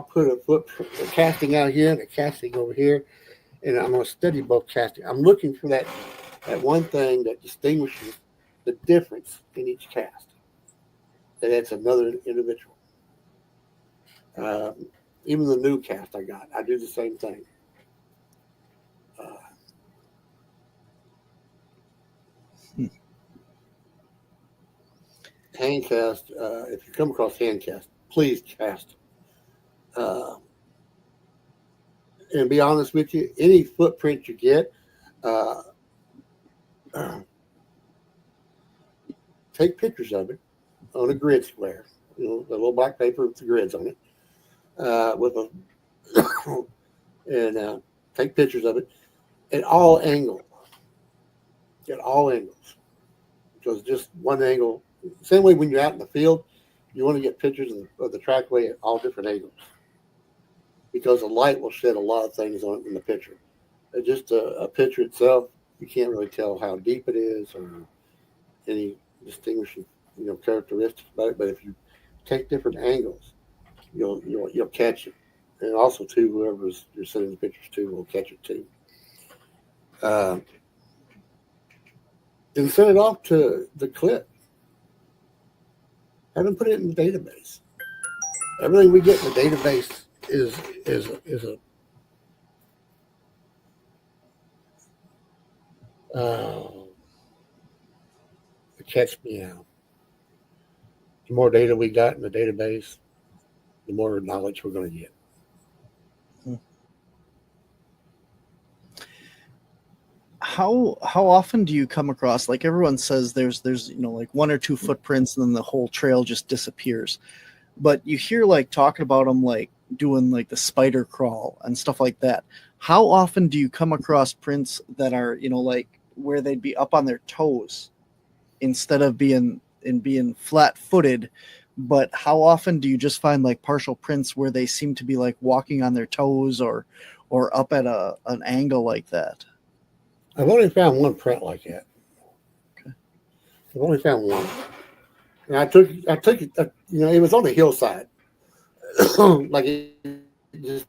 put a casting out here and a casting over here, and I'm going to study both casting. I'm looking for that one thing that distinguishes the difference in each cast. And it's another individual. Even the new cast I got, I do the same thing. Hand cast, if you come across hand cast, please cast. And be honest with you, any footprint you get, take pictures of it on a grid square, the little black paper with the grids on it, and take pictures of it at all angles. Because just one angle, same way when you're out in the field, you want to get pictures of the trackway at all different angles. Because the light will shed a lot of things on it in the picture. Just a picture itself, you can't really tell how deep it is or any distinguishing, characteristics about it. But if you take different angles, you'll catch it. And also, too, whoever you're sending the pictures to will catch it too. and send it off to the clip. Have them put it in the database. Everything we get in the database is a catch meow. The more data we got in the database, the more knowledge we're going to get. How often do you come across, like everyone says there's like 1 or 2 footprints and then the whole trail just disappears, but you hear like talking about them like doing like the spider crawl and stuff like that. How often do you come across prints that are like where they'd be up on their toes instead of being flat footed? But how often do you just find like partial prints where they seem to be like walking on their toes or up at an angle like that? I've only found one print like that. Okay. I've only found one, and I took it. It was on the hillside, like it just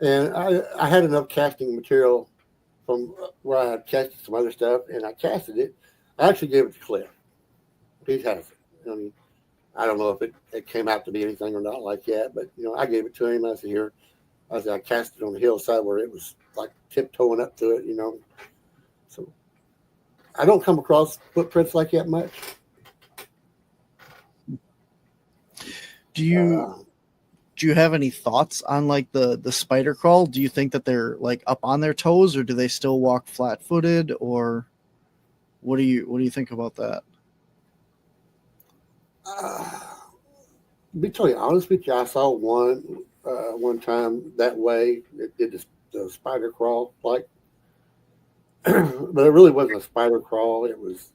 and I had enough casting material from where I had casted some other stuff, and I casted it. I actually gave it to Cliff. He has it. I don't know if it came out to be anything or not like that, but I gave it to him. I said, "Here," I cast it on the hillside where it was like tiptoeing up to it, So I don't come across footprints like that much. Do you have any thoughts on like the spider crawl? Do you think that they're like up on their toes, or do they still walk flat footed, or what do you think about that? To be totally honest with you, I saw one time that way. It did the spider crawl, like, but it really wasn't a spider crawl. It was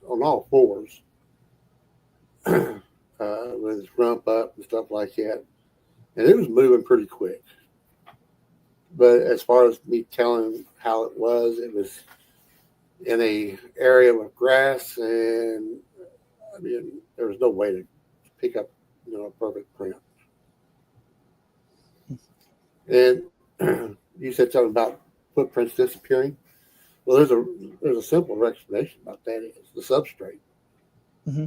on all fours, with its rump up and stuff like that, and it was moving pretty quick. But as far as me telling how it was in a area with grass, and there was no way to pick up a perfect print. And you said something about footprints disappearing. Well, there's a simple explanation about that. It's the substrate. Mm-hmm.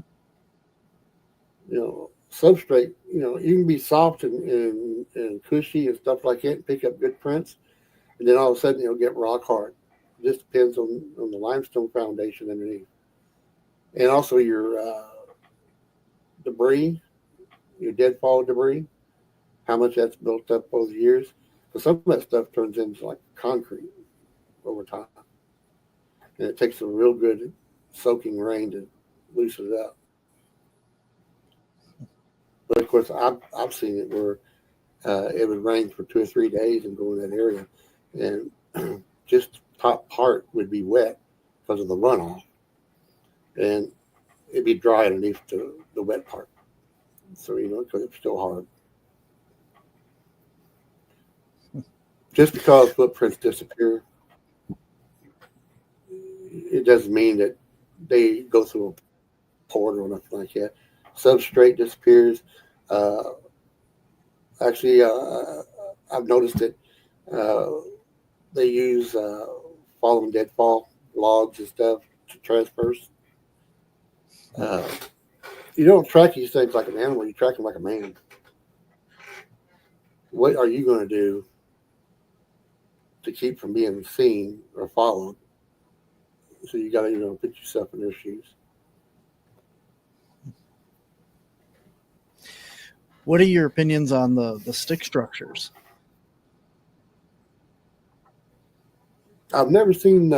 Substrate. You can be soft and cushy and stuff like that, and pick up good prints, and then all of a sudden it'll get rock hard. It just depends on the limestone foundation underneath, and also your debris, your deadfall debris, how much that's built up over the years. Because some of that stuff turns into like concrete over time. And it takes a real good soaking rain to loosen it up. But of course, I've seen it where it would rain for 2 or 3 days and go in that area. And just the top part would be wet because of the runoff. And it'd be dry underneath the wet part. So, because it's still hard. Just because footprints disappear, it doesn't mean that they go through a port or nothing like that. Substrate disappears. Actually, I've noticed that they use fallen deadfall logs and stuff to transverse. You don't track these things like an animal, you track them like a man. What are you going to do to keep from being seen or followed? So you got to, put yourself in their shoes. What are your opinions on the stick structures? I've never seen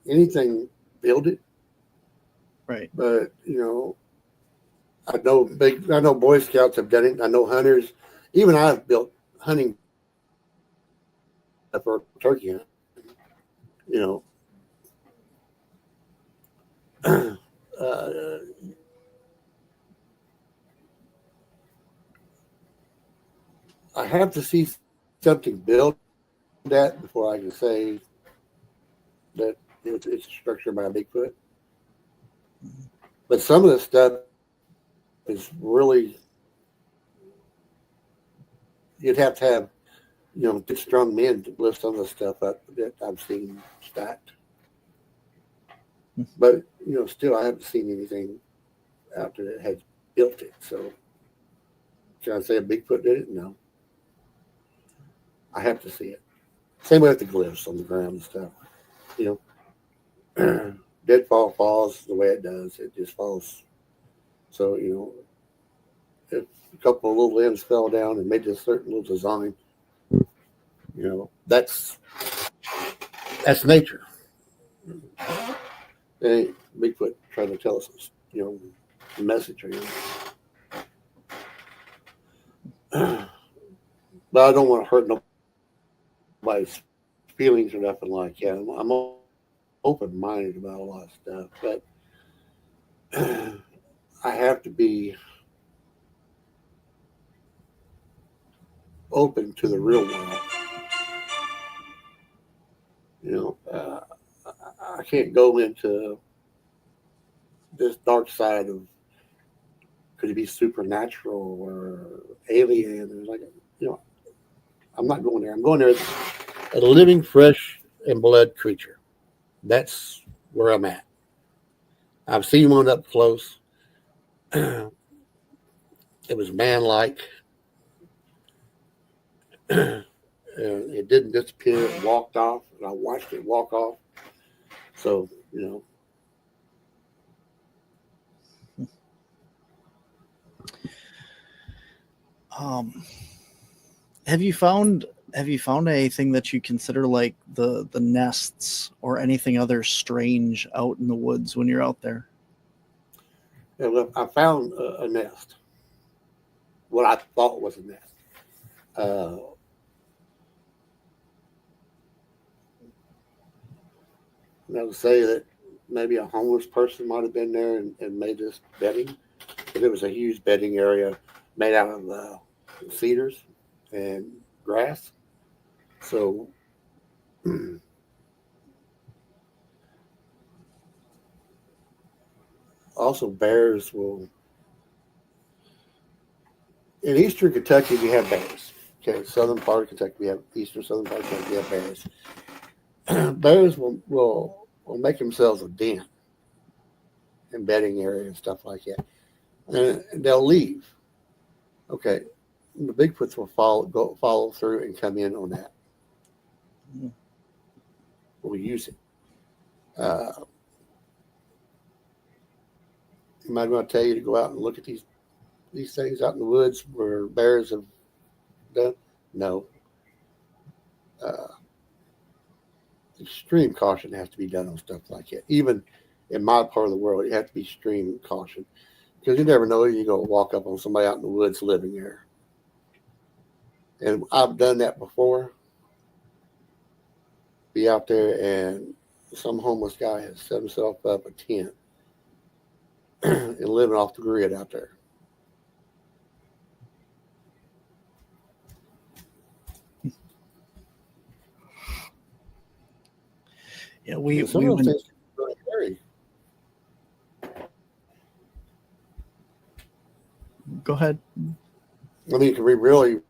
anything build it. Right. But, I know Boy Scouts have done it. I know hunters, even I've built hunting for turkey hunt. I have to see something built that before I can say that it's a structure by a Bigfoot. But some of the stuff is really, you'd have to have, good strong men to lift some of the stuff up that I've seen stacked. But still, I haven't seen anything out there that has built it. So, can I say a Bigfoot did it? No. I have to see it. Same way with the glyphs on the ground and stuff. Deadfall falls the way it does. It just falls. So, if a couple of little limbs fell down and made a certain little design, that's nature. It ain't Bigfoot trying to tell us, a message or anything. But I don't want to hurt nobody's feelings or nothing like that. I'm open-minded about a lot of stuff, but I have to be open to the real world. I can't go into this dark side of could it be supernatural or alien? And I'm not going there. I'm going there as a living, fresh, and blood creature. That's where I'm at. I've seen one up close. It was man-like. It didn't disappear. It walked off, and I watched it walk off. So, Have you found anything that you consider like the nests or anything other strange out in the woods when you're out there? Yeah, look, I found a nest. What I thought was a nest. I would say that maybe a homeless person might have been there and made this bedding. But it was a huge bedding area made out of cedars and grass. So also bears will. In eastern Kentucky, we have bears. Okay, southern part of Kentucky, we have southern part of Kentucky, we have bears. Bears will make themselves a den in bedding area and stuff like that, and they'll leave. Okay, the Bigfoots will follow through and come in on that. We'll use it. Am I going to tell you to go out and look at these things out in the woods where bears have done? No. Extreme caution has to be done on stuff like that. Even in my part of the world, you have to be extreme caution because you never know you're going to walk up on somebody out in the woods living there. And I've done that before. Be out there and some homeless guy has set himself up a tent and living off the grid out there. Yeah, some of those things are really scary. Go ahead. I mean, it can be really,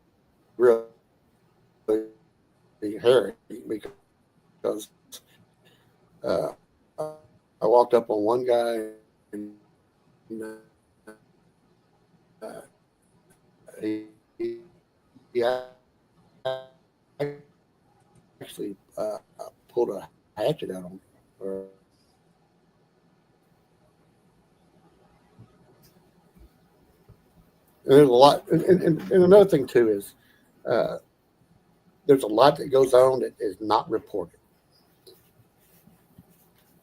really hairy because I walked up on one guy and he actually pulled a hatchet out on me. And there's a lot, and another thing too is there's a lot that goes on that is not reported.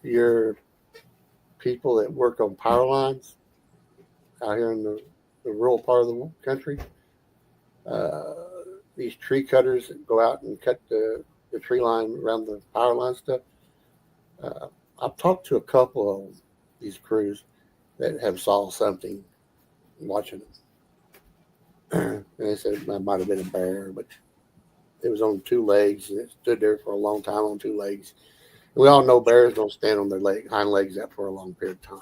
Your people that work on power lines out here in the rural part of the country, these tree cutters that go out and cut the tree line around the power line stuff. I've talked to a couple of these crews that have saw something watching them. And they said it might have been a bear, but it was on two legs and it stood there for a long time on two legs. And we all know bears don't stand on their hind legs up for a long period of time.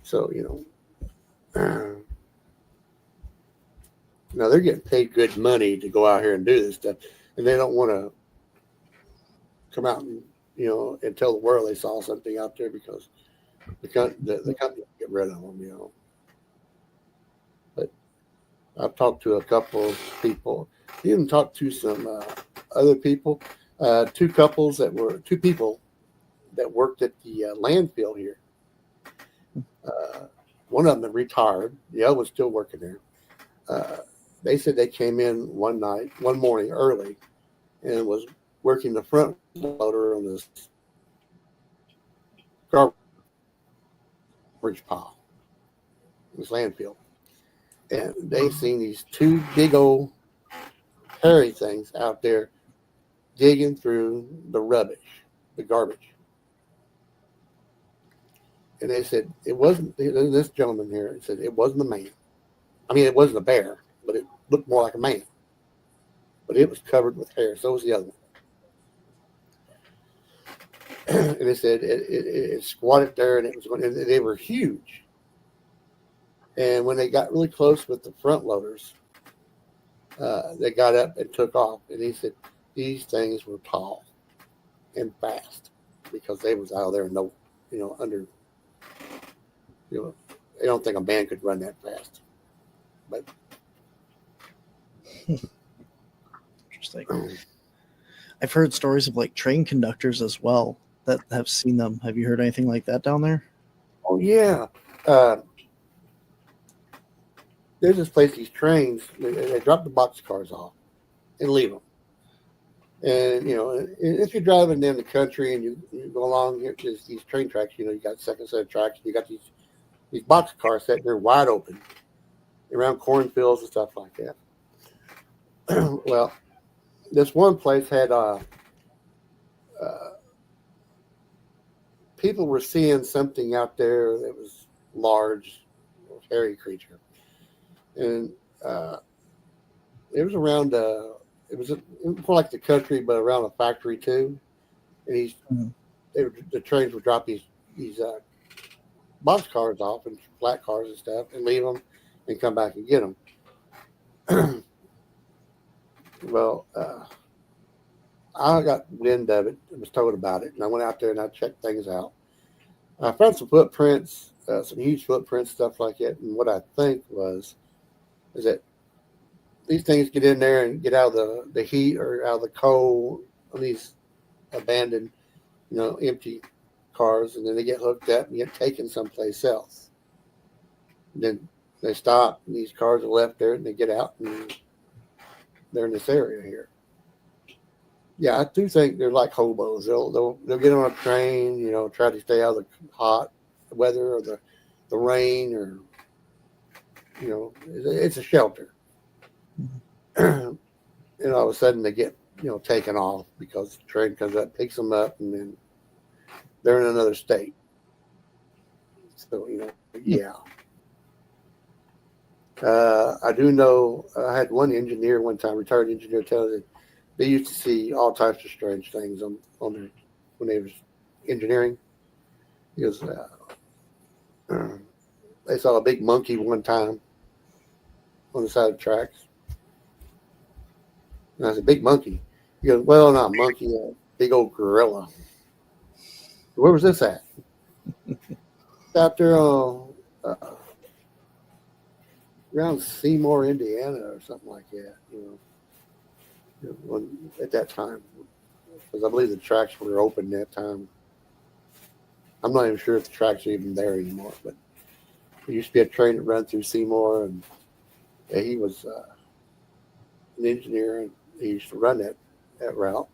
So, now they're getting paid good money to go out here and do this stuff, and they don't want to come out and and tell the world they saw something out there, because the company get rid of them. But I've talked to a couple of people, even talked to some other people, two people that worked at the landfill here. One of them had retired. The other was still working there. They said they came in one morning early, and was working the front loader on this garbage pile, this landfill. And they seen these two big old hairy things out there digging through the rubbish, the garbage. And they said it wasn't, this gentleman here said it wasn't a man. I mean, it wasn't a bear, but it looked more like a man. But it was covered with hair. So was the other one. And they said it squatted there, and they were huge. And when they got really close with the front loaders, they got up and took off. And he said these things were tall and fast, because they was out there under. I don't think a man could run that fast. But Interesting. I've heard stories of like train conductors as well that have seen them. Have you heard anything like that down there? oh yeah, there's this place. These trains, they drop the box cars off and leave them. And if you're driving down the country and you go along here, there's these train tracks. You got second set of tracks. You got these box cars sitting there wide open around cornfields and stuff like that. Well, this one place had people were seeing something out there that was large, hairy creature, and it was around. It was more like the country, but around a factory too. And the trains would drop these box cars off and flat cars and stuff, and leave them and come back and get them. Well, I got wind of it and was told about it, and I went out there and I checked things out. I found some footprints, some huge footprints, stuff like that. And what I think is that these things get in there and get out of the heat or out of the cold on these abandoned, empty cars, and then they get hooked up and get taken someplace else. And then they stop, and these cars are left there, and they get out, and they're in this area here. Yeah, I do think they're like hobos. They'll get on a train, try to stay out of the hot weather or the rain, or it's a shelter. And all of a sudden they get taken off because the train comes up, picks them up, and then they're in another state. So yeah. I do know. I had one engineer one time, retired engineer, tell me that they used to see all types of strange things on their, when they was engineering. He goes, they saw a big monkey one time on the side of the tracks. And I said, big monkey? He goes, well, not a monkey, a big old gorilla. Where was this at? Out there on around Seymour, Indiana, or something like that. At that time, because I believe the tracks were open that time. I'm not even sure if the tracks are even there anymore, but there used to be a train that ran through Seymour, and he was an engineer, and he used to run that route.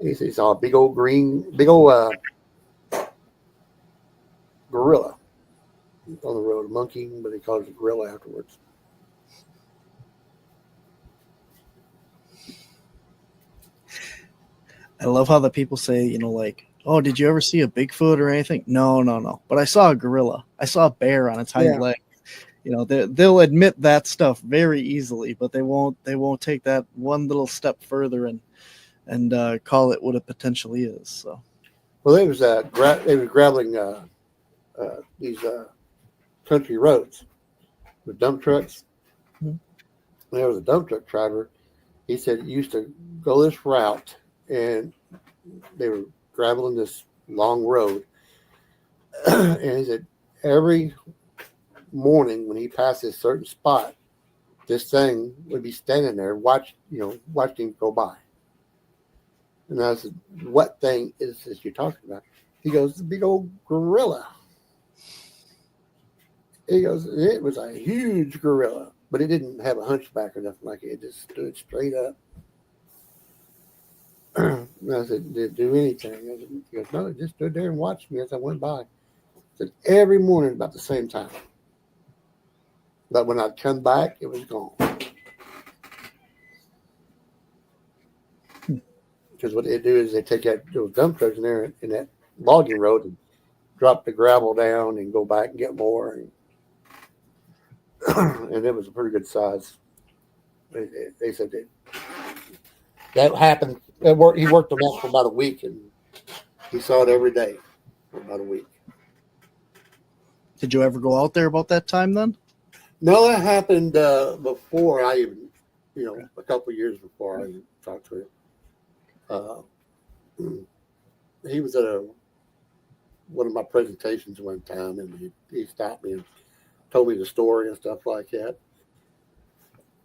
And he saw a big old gorilla on the road, a monkey, but he called it a gorilla afterwards. I love how the people say, like, oh, did you ever see a Bigfoot or anything? No. But I saw a gorilla. I saw a bear on its hind leg. They'll admit that stuff very easily, but they won't take that one little step further and call it what it potentially is. So, well, they was graveling these country roads with dump trucks. Mm-hmm. There was a dump truck driver. He said he used to go this route, and they were traveling this long road, and he said every morning when he passed a certain spot, this thing would be standing there, watching him go by. And I said, "What thing is this you're talking about?" He goes, "The big old gorilla." He goes, "It was a huge gorilla, but it didn't have a hunchback or nothing like it. It just stood straight up." And I said, "Did it do anything?" He goes, "No, it just stood there and watched me as I went by." I said, "Every morning about the same time. But when I'd come back, it was gone." Because what they do is they take those dump trucks in there in that logging road and drop the gravel down and go back and get more. And it was a pretty good size. They said that happened. He worked on that for about a week, and he saw it every day for about a week. Did you ever go out there about that time then? No, that happened before I even, a couple of years before I talked to him. He was at one of my presentations one time, and he stopped me and told me the story and stuff like that.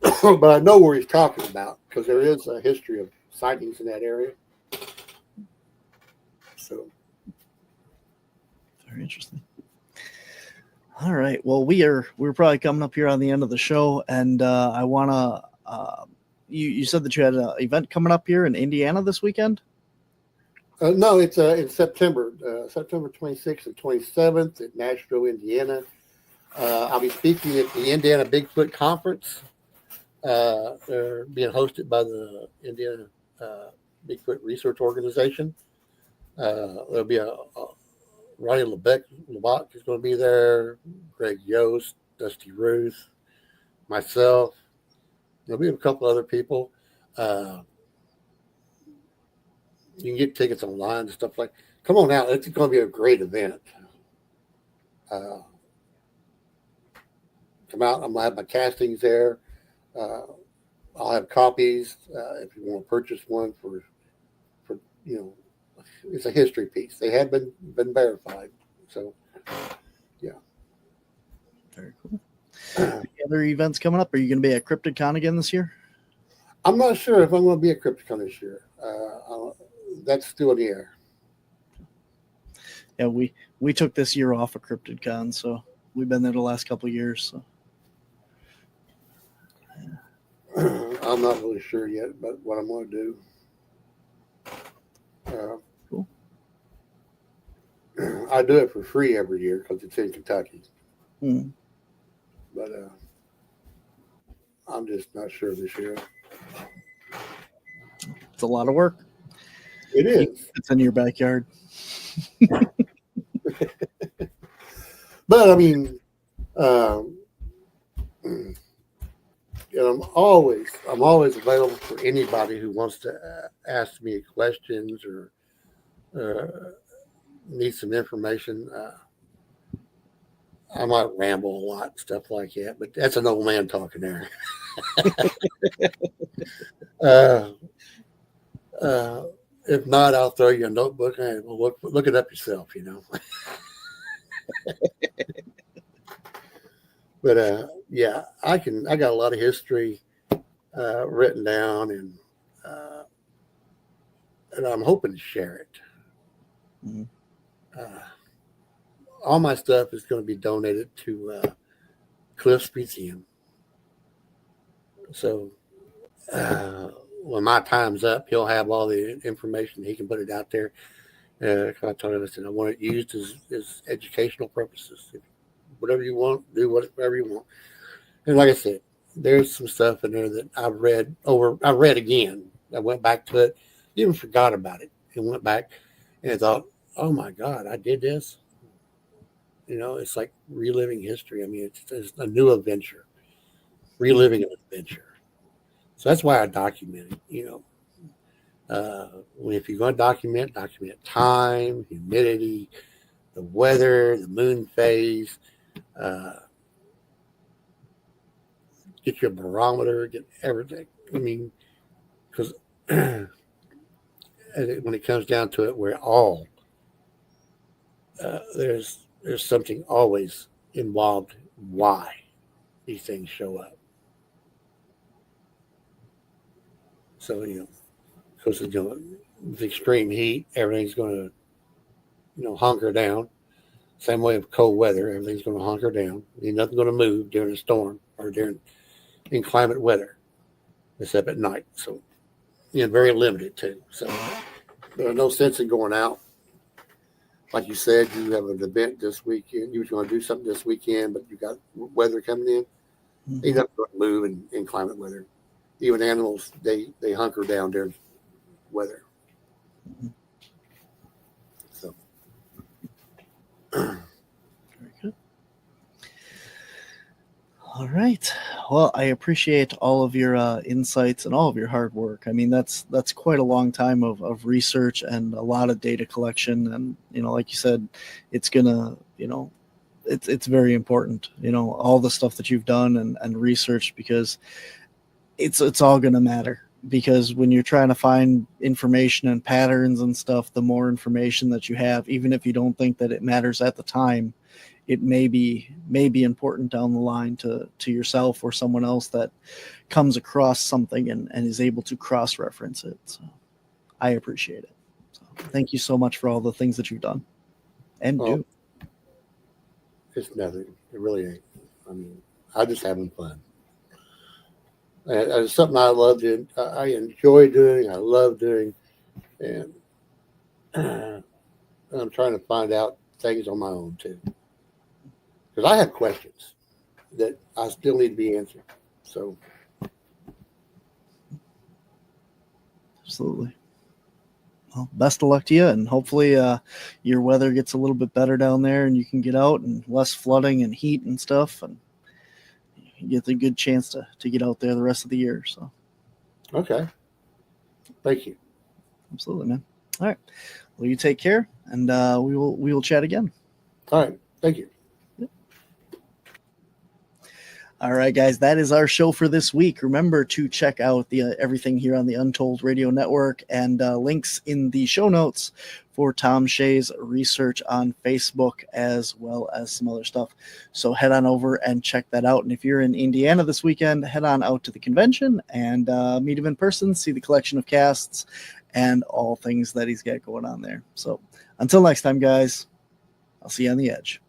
But I know where he's talking about because there is a history of sightings in that area. So, very interesting. All right. Well, we're probably coming up here on the end of the show, and I want to. You said that you had an event coming up here in Indiana this weekend? No, it's in September, September 26th and 27th at Nashville, Indiana. I'll be speaking at the Indiana Bigfoot Conference. They're being hosted by the Indiana Bigfoot Research Organization. There'll be a Ronnie LeBach is going to be there, Greg Yost, Dusty Ruth, myself. There'll be a couple other people. You can get tickets online and stuff like. Come on out! It's going to be a great event. Come out! I'm going to have my castings there. I'll have copies if you want to purchase one for it's a history piece. They have been verified. So, yeah. Very cool. Any other events coming up? Are you going to be at CryptidCon again this year? I'm not sure if I'm going to be at CryptidCon this year. That's still in the air. Yeah, we took this year off of CryptidCon, so we've been there the last couple of years. So. I'm not really sure yet about what I'm going to do. Cool. I do it for free every year because it's in Kentucky. Mm. But I'm just not sure this year. It's a lot of work. It is. It's in your backyard. But I mean, I'm always available for anybody who wants to ask me questions or need some information. I might ramble a lot and stuff like that, but that's an old man talking there. If not, I'll throw you a notebook and we'll look it up yourself, But yeah, I got a lot of history written down, and I'm hoping to share it. Mm-hmm. All my stuff is going to be donated to Cliff's Museum. So when my time's up, he'll have all the information. He can put it out there. I told him, I said, I want it used as educational purposes. Whatever you want, do whatever you want. And like I said, there's some stuff in there that I've read again. I went back to it, even forgot about it, and went back and I thought, oh my God, I did this. It's like reliving history. I mean, it's a new adventure, reliving an adventure. So that's why I document it. If you're going to document time, humidity, the weather, the moon phase. Get your barometer, get everything. I mean, because when it comes down to it, we're all there's something always involved why these things show up. So, because with extreme heat, everything's going to, hunker down. Same way with cold weather, everything's going to hunker down. Ain't nothing going to move during a storm or during inclement weather, except at night. So, very limited too. So, there's no sense in going out. Like you said, you have an event this weekend. You were going to do something this weekend, but you got weather coming in. Mhm. Ain't nothing going to move in inclement weather. Even animals, they hunker down during weather. Mhm. So, Very good. All right. Well, I appreciate all of your insights and all of your hard work. I mean, that's quite a long time of research and a lot of data collection. And, like you said, it's gonna, it's very important, all the stuff that you've done and researched, because it's all gonna matter. Because when you're trying to find information and patterns and stuff, the more information that you have, even if you don't think that it matters at the time, it may be important down the line to yourself or someone else that comes across something and is able to cross-reference it. So I appreciate it. So thank you so much for all the things that you've done and do. It's nothing. It really ain't. I mean, I'm just having fun. And it's something I love doing. I enjoy doing. I love doing. And I'm trying to find out things on my own too. Because I have questions that I still need to be answered. So, Absolutely. Well, best of luck to you, and hopefully your weather gets a little bit better down there, and you can get out and less flooding and heat and stuff, and you get the good chance to get out there the rest of the year. So, okay. Thank you. Absolutely, man. All right. Well, you take care, and we will chat again. All right. Thank you. All right, guys, that is our show for this week. Remember to check out the everything here on the Untold Radio Network, and links in the show notes for Tom Shay's research on Facebook, as well as some other stuff. So head on over and check that out. And if you're in Indiana this weekend, head on out to the convention and meet him in person, see the collection of casts and all things that he's got going on there. So until next time, guys, I'll see you on the edge.